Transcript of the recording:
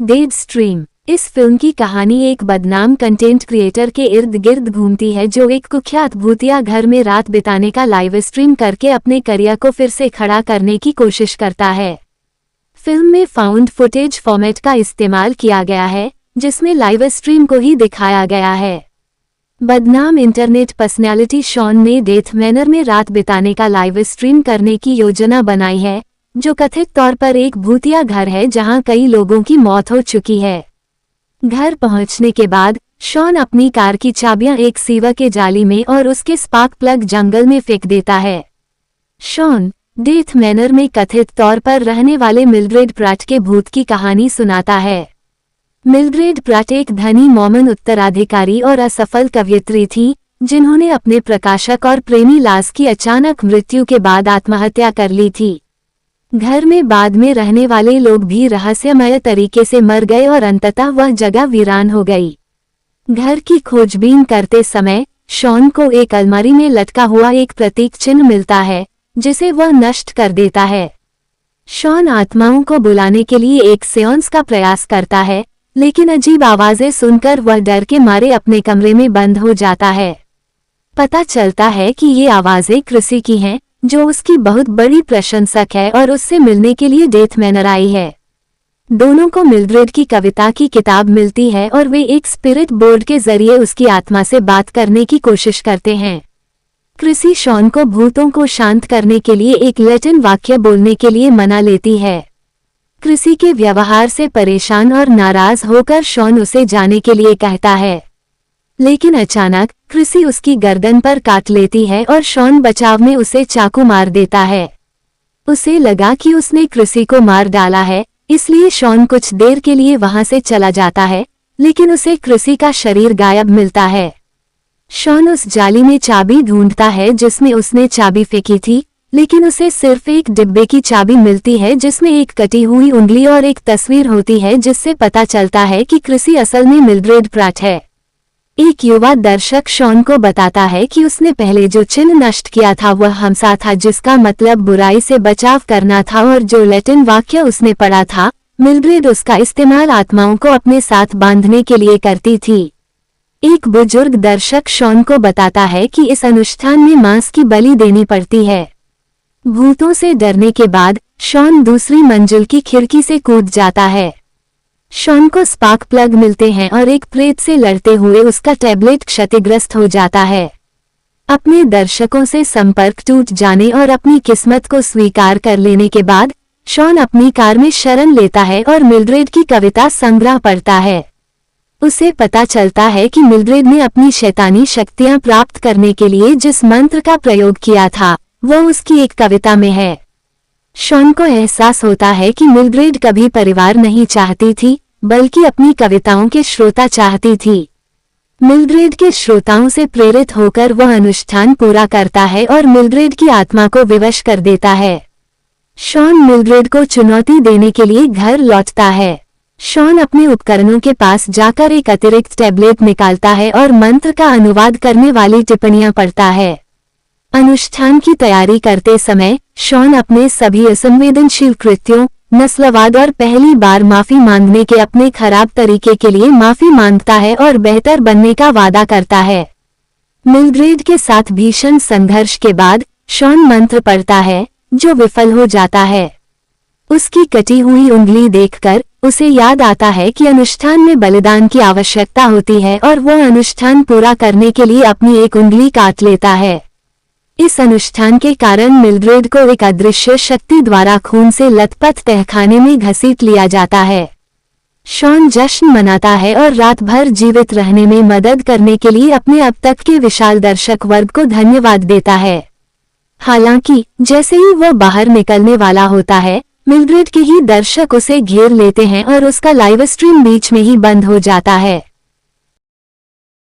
Dead stream. इस film की कहानी एक बदनाम कंटेंट क्रिएटर के इर्द गिर्द घूमती है जो एक कुख्यात भूतिया घर में रात बिताने का लाइव स्ट्रीम करके अपने करियर को फिर से खड़ा करने की कोशिश करता है। फिल्म में फाउंड फुटेज फॉर्मेट का इस्तेमाल किया गया है, जिसमें लाइव स्ट्रीम को ही दिखाया गया है। बदनाम इंटरनेट पर्सनैलिटी शॉन ने डेथ मैनर में रात बिताने का लाइव स्ट्रीम करने की योजना बनाई है, जो कथित तौर पर एक भूतिया घर है जहां कई लोगों की मौत हो चुकी है। घर पहुंचने के बाद शॉन अपनी कार की चाबियां एक सीवर के जाली में और उसके स्पार्क प्लग जंगल में फेंक देता है। शॉन डेथ मैनर में कथित तौर पर रहने वाले मिल्ड्रेड प्रैट के भूत की कहानी सुनाता है। मिल्ड्रेड प्रैट एक धनी मॉर्मन उत्तराधिकारी और असफल कवयित्री थी, जिन्होंने अपने प्रकाशक और प्रेमी लास की अचानक मृत्यु के बाद आत्महत्या कर ली थी। घर में बाद में रहने वाले लोग भी रहस्यमय तरीके से मर गए और अंततः वह जगह वीरान हो गई। घर की खोजबीन करते समय शॉन को एक अलमारी में लटका हुआ एक प्रतीक चिन्ह मिलता है, जिसे वह नष्ट कर देता है। शॉन आत्माओं को बुलाने के लिए एक सेंस का प्रयास करता है, लेकिन अजीब आवाजें सुनकर वह डर के मारे अपने कमरे में बंद हो जाता है। पता चलता है कि ये आवाजें क्रिसी की हैं, जो उसकी बहुत बड़ी प्रशंसक है और उससे मिलने के लिए डेथ मैनर आई है। दोनों को मिल्ड्रेड की कविता की किताब मिलती है और वे एक स्पिरिट बोर्ड के जरिए उसकी आत्मा से बात करने की कोशिश करते हैं। क्रिसी शॉन को भूतों को शांत करने के लिए एक लैटिन वाक्य बोलने के लिए मना लेती है। क्रिसी के व्यवहार से परेशान और नाराज होकर शॉन उसे जाने के लिए कहता है, लेकिन अचानक क्रिसी उसकी गर्दन पर काट लेती है और शॉन बचाव में उसे चाकू मार देता है। उसे लगा कि उसने क्रिसी को मार डाला है, इसलिए शॉन कुछ देर के लिए वहां से चला जाता है, लेकिन उसे क्रिसी का शरीर गायब मिलता है। शॉन उस जाली में चाबी ढूंढता है जिसमें उसने चाबी फेंकी थी, लेकिन उसे सिर्फ एक डिब्बे की चाबी मिलती है जिसमें एक कटी हुई उंगली और एक तस्वीर होती है, जिससे पता चलता है कि क्रिसी असल में मिल्ड्रेड प्रैट है। एक युवा दर्शक शॉन को बताता है कि उसने पहले जो चिन्ह नष्ट किया था वह हमसा था, जिसका मतलब बुराई से बचाव करना था, और जो लैटिन वाक्य उसने पढ़ा था, मिल्ड्रेड उसका इस्तेमाल आत्माओं को अपने साथ बांधने के लिए करती थी। एक बुजुर्ग दर्शक शॉन को बताता है कि इस अनुष्ठान में मांस की बलि देनी पड़ती है। भूतों से डरने के बाद शॉन दूसरी मंजिल की खिड़की से कूद जाता है। शॉन को स्पार्क प्लग मिलते हैं और एक प्रेत से लड़ते हुए उसका टैबलेट क्षतिग्रस्त हो जाता है। अपने दर्शकों से संपर्क टूट जाने और अपनी किस्मत को स्वीकार कर लेने के बाद शॉन अपनी कार में शरण लेता है और मिल्ड्रेड की कविता संग्रह पढ़ता है। उसे पता चलता है कि मिल्ड्रेड ने अपनी शैतानी शक्तियां प्राप्त करने के लिए जिस मंत्र का प्रयोग किया था, वह उसकी एक कविता में है। शॉन को एहसास होता है कि मिल्ड्रेड कभी परिवार नहीं चाहती थी, बल्कि अपनी कविताओं के श्रोता चाहती थी। मिल्ड्रेड के श्रोताओं से प्रेरित होकर वह अनुष्ठान पूरा करता है और मिल्ड्रेड की आत्मा को विवश कर देता है। शॉन मिल्ड्रेड को चुनौती देने के लिए घर लौटता है। शॉन अपने उपकरणों के पास जाकर एक अतिरिक्त टैबलेट निकालता है और मंत्र का अनुवाद करने वाली टिप्पणियां पढ़ता है। अनुष्ठान की तैयारी करते समय शॉन अपने सभी असंवेदनशील कृत्यों, नस्लवाद और पहली बार माफी मांगने के अपने खराब तरीके के लिए माफी मांगता है और बेहतर बनने का वादा करता है। मिल्ड्रेड के साथ भीषण संघर्ष के बाद शॉन मंत्र पढ़ता है, जो विफल हो जाता है। उसकी कटी हुई उंगली देखकर उसे याद आता है कि अनुष्ठान में बलिदान की आवश्यकता होती है और वह अनुष्ठान पूरा करने के लिए अपनी एक उंगली काट लेता है। इस अनुष्ठान के कारण मिल्ड्रेड को एक अदृश्य शक्ति द्वारा खून से लथपथ तहखाने में घसीट लिया जाता है। शॉन जश्न मनाता है और रात भर जीवित रहने में मदद करने के लिए अपने अब तक के विशाल दर्शक वर्ग को धन्यवाद देता है। हालांकि जैसे ही वह बाहर निकलने वाला होता है, मिल्ड्रेड के ही दर्शक उसे घेर लेते हैं और उसका लाइव स्ट्रीम बीच में ही बंद हो जाता है।